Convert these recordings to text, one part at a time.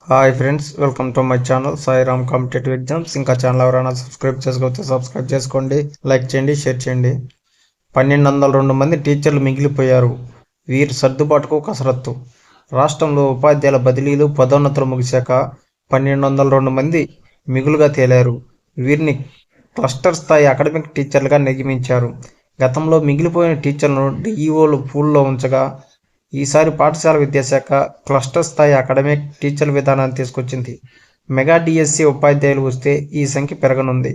Hi friends, welcome to my channel Sairam competitive exams. ఇంకా channel ఎవరైనా subscribe చేసుకోవచ్చు, subscribe చేసుకోండి, లైక్ చేయండి, షేర్ చేయండి. 1202 మంది టీచర్లు మిగిలిపోయారు. వీరి సర్దుబాటుకు కసరత్తు. రాష్ట్రంలో ఉపాధ్యాయుల బదిలీలు పదోన్నతులు ముగిశాక 1202 మంది మిగులుగా తేలారు. వీరిని క్లస్టర్ స్థాయి అకాడమిక్ టీచర్లుగా నియమించారు. గతంలో మిగిలిపోయిన టీచర్లను డిఈఓలు పూల్లో ఉంచగా ఈసారి పాఠశాల విద్యాశాఖ క్లస్టర్ స్థాయి అకాడమిక్ టీచర్ల విధానాన్ని తీసుకొచ్చింది. మెగా డిఎస్సి ఉపాధ్యాయులు వస్తే ఈ సంఖ్య పెరగనుంది.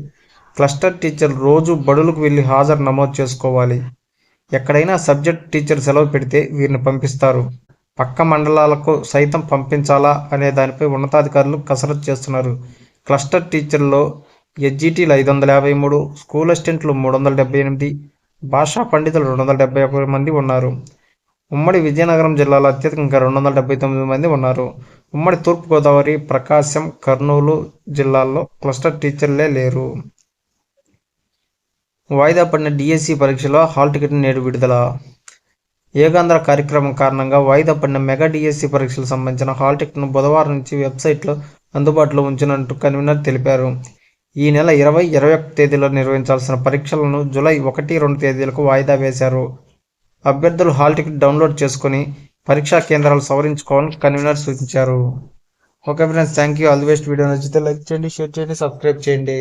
క్లస్టర్ టీచర్లు రోజు బడులకు వెళ్లి హాజరు నమోదు చేసుకోవాలి. ఎక్కడైనా సబ్జెక్ట్ టీచర్ సెలవు పెడితే వీరిని పంపిస్తారు. పక్క మండలాలకు సైతం పంపించాలా అనే దానిపై ఉన్నతాధికారులు కసరత్తు చేస్తున్నారు. క్లస్టర్ టీచర్లలో ఎస్జిటీలు 553, స్కూల్ అసిస్టెంట్లు 378, భాషా పండితులు 271 మంది ఉన్నారు. ఉమ్మడి విజయనగరం జిల్లాలో అత్యధికంగా 279 మంది ఉన్నారు. ఉమ్మడి తూర్పుగోదావరి, ప్రకాశం, కర్నూలు జిల్లాల్లో క్లస్టర్ టీచర్లే లేరు. వాయిదా పడిన డిఎస్సి పరీక్షలో హాల్ టికెట్ నేడు విడుదల. ఏకాంధ్ర కార్యక్రమం కారణంగా వాయిదా పడిన మెగా డిఎస్సి పరీక్షలకు సంబంధించిన హాల్ టికెట్ను బుధవారం నుంచి వెబ్సైట్లో అందుబాటులో ఉంచినట్టు కన్వీనర్ తెలిపారు. ఈ నెల 20, 21 తేదీలో నిర్వహించాల్సిన పరీక్షలను జూలై 1, 2 తేదీలకు వాయిదా వేశారు. అభ్యర్థులు హాల్ టికెట్ డౌన్లోడ్ చేసుకుని పరీక్షా కేంద్రాలు సవరించుకోవాలని కన్వీనర్ సూచించారు. Okay friends, thank you. All the best. Video నచ్చితే లైక్ చేయండి, షేర్ చేయండి, సబ్స్క్రైబ్ చేయండి.